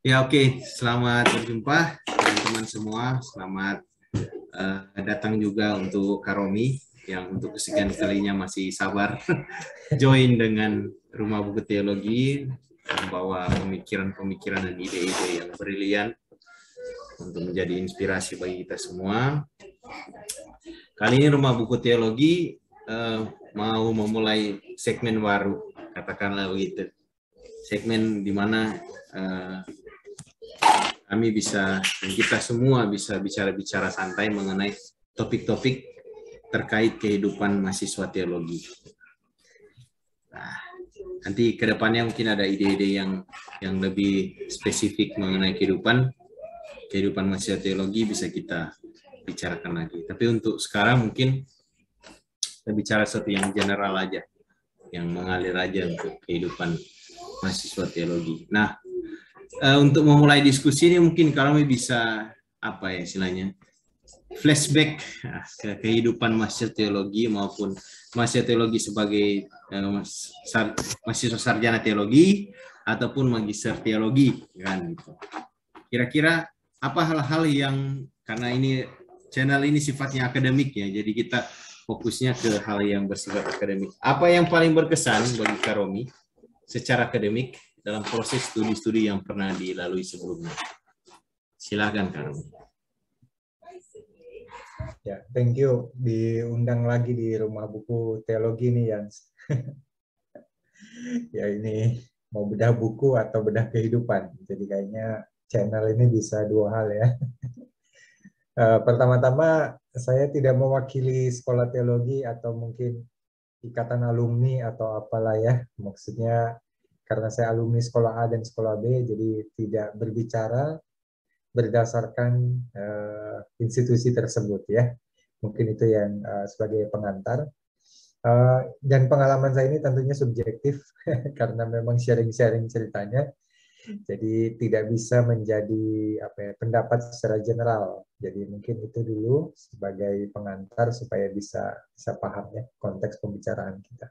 Ya, oke. Selamat berjumpa teman-teman semua. Selamat datang juga untuk Karomi yang untuk kesekian kalinya masih sabar join dengan Rumah Buku Teologi, membawa pemikiran-pemikiran dan ide-ide yang brilian untuk menjadi inspirasi bagi kita semua. Kali ini Rumah Buku Teologi mau memulai segmen baru, katakanlah begitu. Segmen di mana kami bisa, dan kita semua bisa bicara-bicara santai mengenai topik-topik terkait kehidupan mahasiswa teologi. Nah, nanti ke depannya mungkin ada ide-ide yang lebih spesifik mengenai kehidupan mahasiswa teologi bisa kita bicarakan lagi. Tapi untuk sekarang mungkin kita bicara sesuatu yang general aja, yang mengalir aja untuk kehidupan mahasiswa teologi. Nah, untuk memulai diskusi ini mungkin kami bisa apa ya istilahnya flashback ke kehidupan mahasiswa teologi maupun mahasiswa teologi sebagai mahasiswa sarjana teologi ataupun magister teologi kan. Kira-kira apa hal-hal yang, karena ini channel ini sifatnya akademik ya, jadi kita fokusnya ke hal yang bersifat akademik. Apa yang paling berkesan bagi Karomi secara akademik dalam proses studi-studi yang pernah dilalui sebelumnya? Silakan Karomi. Ya, thank you diundang lagi di Rumah Buku Teologi nih, Yans. Ya, ini mau bedah buku atau bedah kehidupan. Jadi kayaknya channel ini bisa dua hal ya. Pertama-tama, saya tidak mewakili sekolah teologi atau mungkin ikatan alumni atau apalah ya. Maksudnya karena saya alumni sekolah A dan sekolah B, jadi tidak berbicara berdasarkan institusi tersebut ya. Mungkin itu yang sebagai pengantar. Dan pengalaman saya ini tentunya subjektif karena memang sharing-sharing ceritanya. Jadi tidak bisa menjadi pendapat secara general. Jadi mungkin itu dulu sebagai pengantar supaya bisa paham ya konteks pembicaraan kita.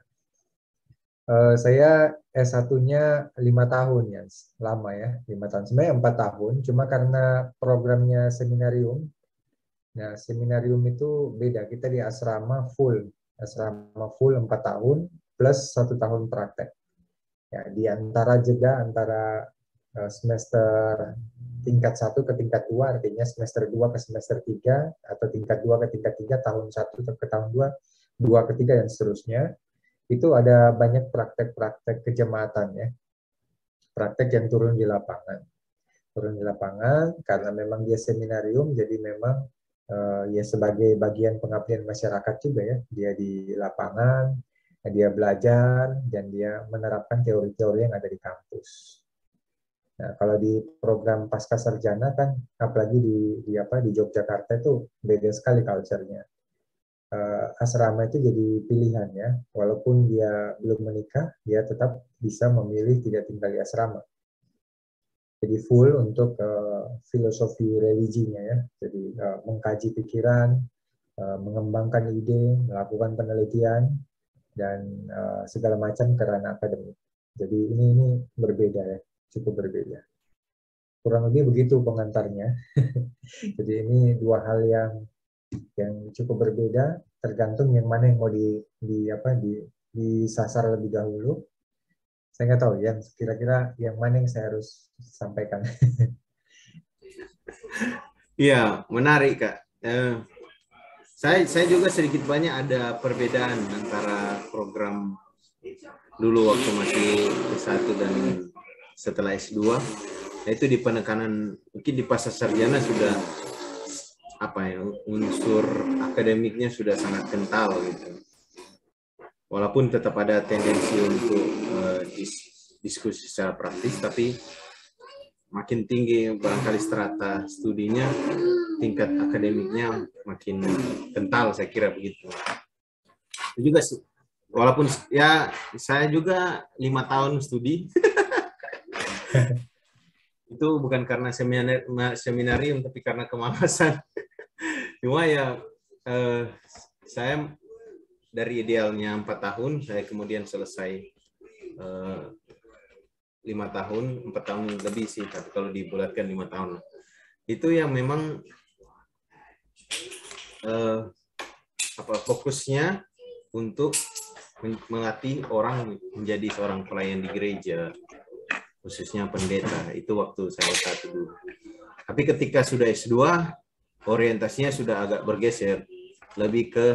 Saya S1-nya 5 tahun ya, lama ya, 5 tahun. Sebenarnya 4 tahun, cuma karena programnya seminarium. Nah, seminarium itu beda, kita di asrama full 4 tahun plus 1 tahun praktek. Ya, di antara jeda antara semester tingkat 1 ke tingkat 2, artinya semester 2 ke semester 3, atau tingkat 2 ke tingkat 3, tahun 1 ke tahun 2, 2 ke 3, dan seterusnya. Itu ada banyak praktek-praktek kejemaatan ya. Praktek yang turun di lapangan. Turun di lapangan karena memang dia seminarium, jadi memang ya sebagai bagian pengabdian masyarakat juga ya. Dia di lapangan, dia belajar, dan dia menerapkan teori-teori yang ada di kampus. Nah, kalau di program pasca sarjana kan, apalagi di Yogyakarta itu beda sekali culture-nya. Asrama itu jadi pilihan ya, walaupun dia belum menikah, dia tetap bisa memilih tidak tinggal di asrama. Jadi full untuk filosofi religinya ya, jadi mengkaji pikiran, mengembangkan ide, melakukan penelitian, dan segala macam ke ranah akademik. Jadi ini berbeda ya, cukup berbeda. Kurang lebih begitu pengantarnya. Jadi ini dua hal yang cukup berbeda, tergantung yang mana yang mau disasar lebih dahulu. Saya nggak tahu ya, kira-kira yang mana yang saya harus sampaikan. Iya, menarik Kak. Saya juga sedikit banyak ada perbedaan antara program dulu waktu masih S1 dan setelah S2. Itu di penekanan, mungkin di pasca sarjana sudah unsur akademiknya sudah sangat kental gitu. Walaupun tetap ada tendensi untuk diskusi secara praktis, tapi makin tinggi barangkali strata studinya, tingkat akademiknya makin kental, saya kira begitu. Itu juga sih, walaupun ya saya juga 5 tahun studi. Itu bukan karena seminarium, tapi karena kemalasan. Cuma ya saya dari idealnya 4 tahun, saya kemudian selesai 5 tahun, 4 tahun lebih sih, tapi kalau dibulatkan 5 tahun. Itu yang memang fokusnya untuk melatih orang menjadi seorang pelayan di gereja, khususnya pendeta. Itu waktu saya S1 dulu. Tapi ketika sudah S2, orientasinya sudah agak bergeser, lebih ke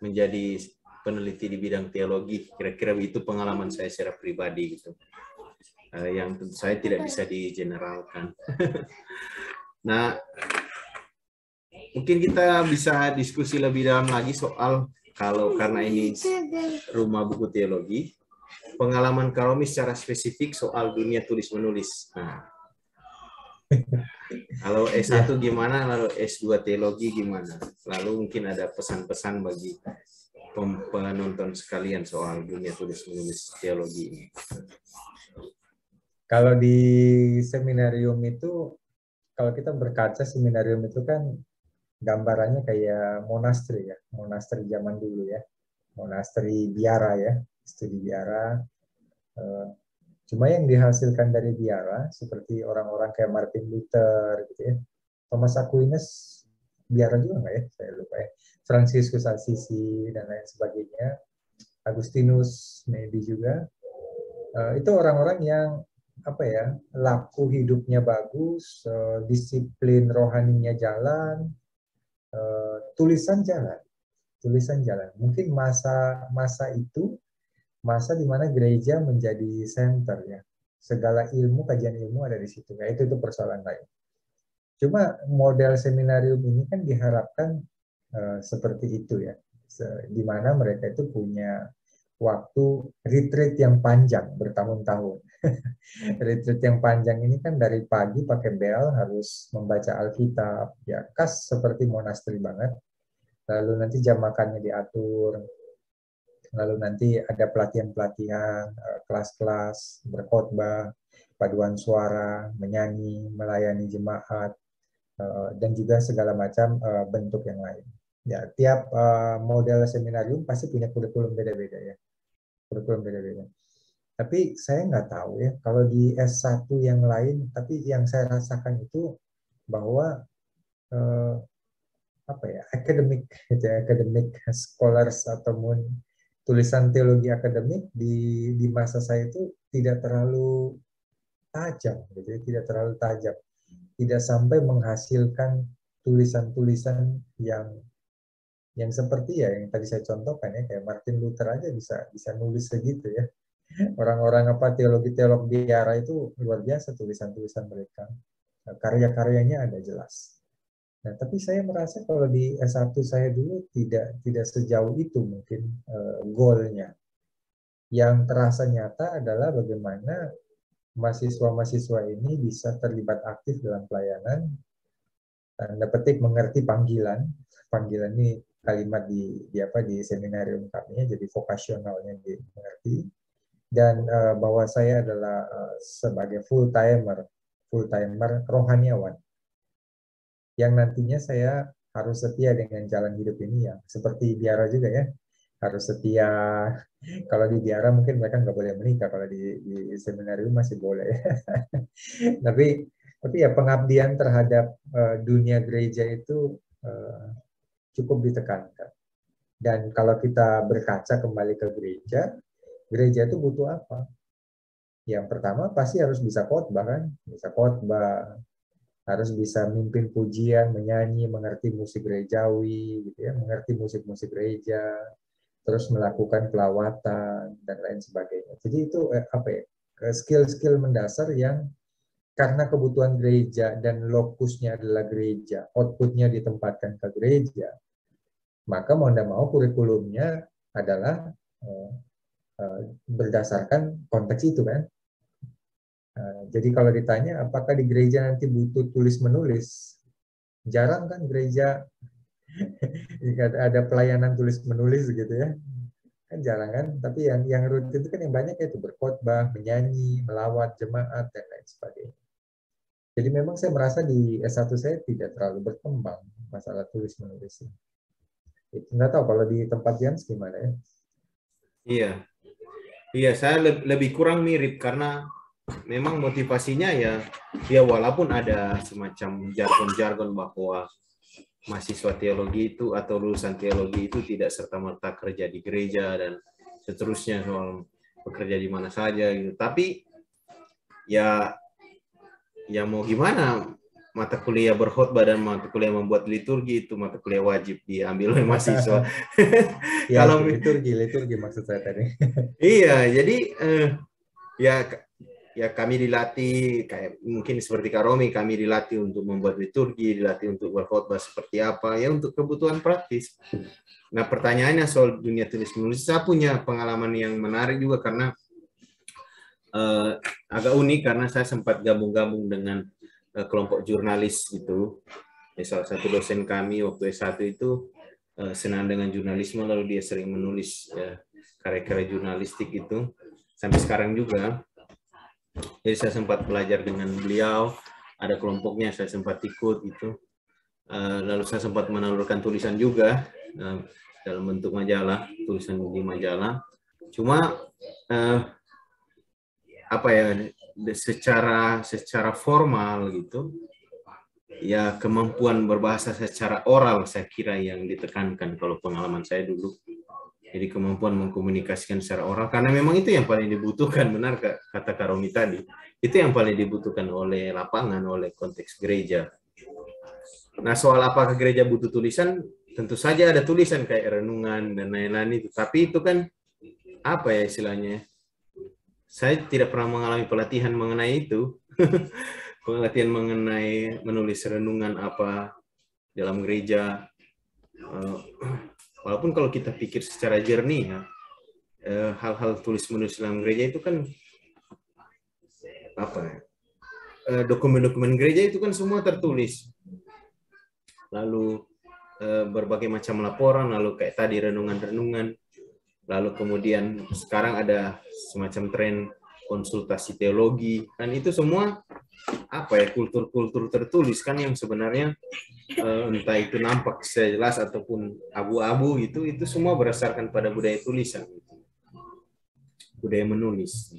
menjadi peneliti di bidang teologi. Kira-kira itu pengalaman saya secara pribadi gitu. Yang tentu saya tidak bisa digeneralkan. Nah, mungkin kita bisa diskusi lebih dalam lagi soal, karena ini rumah buku teologi, pengalaman Karomi secara spesifik soal dunia tulis-menulis. Nah, kalau S1 gimana, lalu S2 teologi gimana? Lalu mungkin ada pesan-pesan bagi penonton sekalian soal dunia tulis-menulis teologi ini. Kalau di seminarium itu, kalau kita berkaca seminarium itu kan gambarannya kayak monasteri ya, monasteri zaman dulu ya, monasteri biara ya, studi biara. Cuma yang dihasilkan dari biara seperti orang-orang kayak Martin Luther gitu ya, Thomas Aquinas biara juga nggak ya, saya lupa ya, Fransiskus Assisi dan lain sebagainya, Agustinus maybe juga. Itu orang-orang yang apa ya, laku hidupnya bagus, disiplin rohaninya jalan, tulisan jalan. Mungkin masa itu masa di mana gereja menjadi center ya, segala ilmu, kajian ilmu ada di situ. Nah, itu persoalan lain. Cuma model seminarium ini kan diharapkan seperti itu ya, di mana mereka itu punya waktu retreat yang panjang bertahun-tahun. Retreat yang panjang ini kan dari pagi pakai bel harus membaca Alkitab, ya khas seperti monasteri banget. Lalu nanti jam makannya diatur, lalu nanti ada pelatihan-pelatihan, kelas-kelas, berkhotbah, paduan suara, menyanyi, melayani jemaat, dan juga segala macam bentuk yang lain. Ya, tiap model seminarium pasti punya kurikulum beda-beda ya. Kurikulum beda-beda. Tapi saya nggak tahu ya, kalau di S1 yang lain, tapi yang saya rasakan itu bahwa apa ya, akademik scholars ataupun tulisan teologi akademik di masa saya itu tidak terlalu tajam, gitu ya, tidak terlalu tajam, tidak sampai menghasilkan tulisan-tulisan yang seperti ya yang tadi saya contohkan ya, kayak Martin Luther aja bisa nulis segitu ya. Orang-orang apa teolog biara itu luar biasa tulisan-tulisan mereka, karya-karyanya ada jelas. Nah, tapi saya merasa kalau di S1 saya dulu tidak sejauh itu mungkin goalnya. Yang terasa nyata adalah bagaimana mahasiswa-mahasiswa ini bisa terlibat aktif dalam pelayanan, tanda petik mengerti panggilan. Panggilan ini kalimat di seminarium kami, jadi vokasionalnya dimengerti. Dan bahwa saya adalah sebagai full timer rohaniawan yang nantinya saya harus setia dengan jalan hidup ini ya, seperti biara juga ya, harus setia. Kalau di biara mungkin mereka nggak boleh menikah, kalau di seminarium masih boleh. tapi ya pengabdian terhadap dunia gereja itu cukup ditekankan. Dan kalau kita berkaca kembali ke gereja itu butuh apa? Yang pertama pasti harus bisa khotbah kan, bisa khotbah, harus bisa mimpin pujian, menyanyi, mengerti musik gerejawi, gitu ya, mengerti musik-musik gereja, terus melakukan pelawatan dan lain sebagainya. Jadi itu apa ya, skill-skill mendasar yang karena kebutuhan gereja dan lokusnya adalah gereja, outputnya ditempatkan ke gereja, maka mau tidak mau kurikulumnya adalah berdasarkan konteks itu kan. Jadi kalau ditanya apakah di gereja nanti butuh tulis-menulis, jarang kan gereja ada pelayanan tulis-menulis gitu ya, kan jarang kan. Tapi yang rutin itu kan yang banyak itu berkhotbah, menyanyi, melawat jemaat dan lain sebagainya. Jadi memang saya merasa di S1 saya tidak terlalu berkembang masalah tulis-menulis. Nggak tahu kalau di tempat Jans gimana ya? Iya, saya lebih kurang mirip karena memang motivasinya ya walaupun ada semacam jargon-jargon bahwa mahasiswa teologi itu atau lulusan teologi itu tidak serta-merta kerja di gereja dan seterusnya, soal bekerja di mana saja gitu. Tapi ya mau gimana, mata kuliah berkhotbah dan mata kuliah membuat liturgi itu mata kuliah wajib diambil oleh mahasiswa. Ya, Kalau liturgi maksud saya tadi. iya, jadi ya kami dilatih kayak mungkin seperti Kak Romi, kami dilatih untuk membuat liturgi, dilatih untuk berkhotbah seperti apa ya, untuk kebutuhan praktis. Nah, pertanyaannya soal dunia tulis menulis, saya punya pengalaman yang menarik juga karena agak unik, karena saya sempat gabung-gabung dengan kelompok jurnalis gitu. Ya, salah satu dosen kami waktu S1 itu senang dengan jurnalisme, lalu dia sering menulis ya, karya-karya jurnalistik itu sampai sekarang juga. Jadi saya sempat belajar dengan beliau, ada kelompoknya saya sempat ikut itu. Lalu saya sempat menelurkan tulisan juga dalam bentuk majalah, tulisan di majalah. Cuma apa ya, secara formal gitu, ya kemampuan berbahasa secara oral saya kira yang ditekankan kalau pengalaman saya dulu. Jadi kemampuan mengkomunikasikan secara oral, karena memang itu yang paling dibutuhkan, benar kata Kak Romi tadi. Itu yang paling dibutuhkan oleh lapangan, oleh konteks gereja. Nah, soal apakah gereja butuh tulisan, tentu saja ada tulisan kayak renungan dan lain-lain itu. Tapi itu kan, apa ya istilahnya, saya tidak pernah mengalami pelatihan mengenai itu. Pelatihan mengenai menulis renungan apa dalam gereja. Walaupun kalau kita pikir secara jernih ya, hal-hal tulis-menulis dalam gereja itu kan apa ya, dokumen-dokumen gereja itu kan semua tertulis. Lalu berbagai macam laporan, lalu kayak tadi renungan-renungan, lalu kemudian sekarang ada semacam tren konsultasi teologi, dan itu semua apa ya, kultur-kultur tertulis kan, yang sebenarnya entah itu nampak jelas ataupun abu-abu gitu, itu semua berdasarkan pada budaya tulisan, budaya menulis.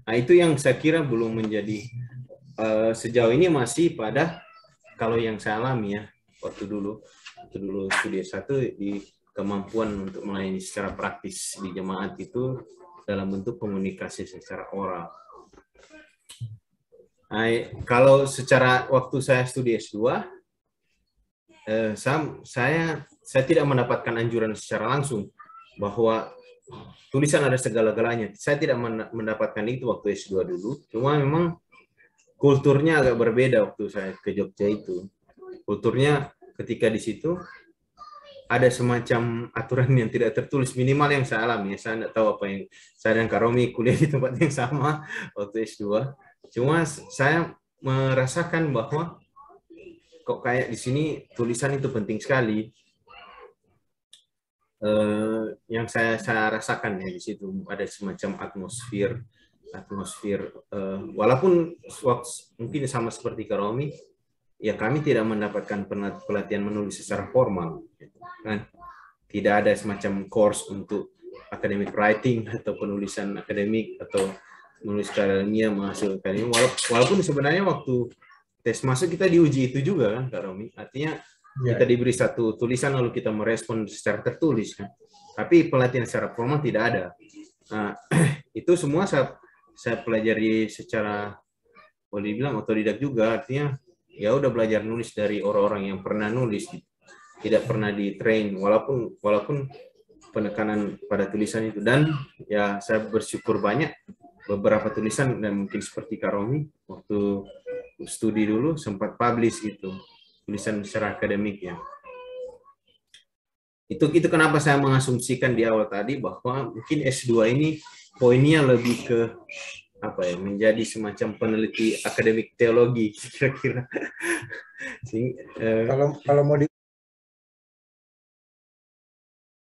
Nah, itu yang saya kira belum menjadi, sejauh ini masih pada, kalau yang saya alami ya, waktu dulu studi S1, di kemampuan untuk melayani secara praktis di jemaat itu dalam bentuk komunikasi secara oral. Nah, kalau secara waktu saya studi S2, saya tidak mendapatkan anjuran secara langsung bahwa tulisan ada segala-galanya. Saya tidak mendapatkan itu waktu S2 dulu. Cuma memang kulturnya agak berbeda waktu saya ke Jogja itu. Kulturnya ketika di situ ada semacam aturan yang tidak tertulis, minimal yang saya alami. Saya tidak tahu apa yang saya dan Kak Romi kuliah di tempat yang sama waktu S2. Cuma saya merasakan bahwa kok kayak di sini tulisan itu penting sekali. Yang saya rasakan ya di situ ada semacam atmosfer, walaupun mungkin sama seperti Kak Romi, ya kami tidak mendapatkan pelatihan menulis secara formal, kan? Tidak ada semacam course untuk academic writing atau penulisan akademik atau menulis karya ilmiah, menghasilkan karya. Walaupun sebenarnya waktu tes masuk kita diuji itu juga kan Kak Romi, artinya kita diberi satu tulisan lalu kita merespon secara tertulis kan. Tapi pelatihan secara formal tidak ada. Nah, itu semua saya pelajari secara, boleh dibilang otodidak juga, artinya ya udah belajar nulis dari orang-orang yang pernah nulis, tidak pernah di-train, walaupun penekanan pada tulisan itu. Dan ya saya bersyukur banyak beberapa tulisan, dan mungkin seperti Kak Romi waktu studi dulu sempat publish gitu, tulisan secara akademik ya. Itu kenapa saya mengasumsikan di awal tadi bahwa mungkin S2 ini poinnya lebih ke apa ya, menjadi semacam peneliti akademik teologi kira-kira. Kalau mau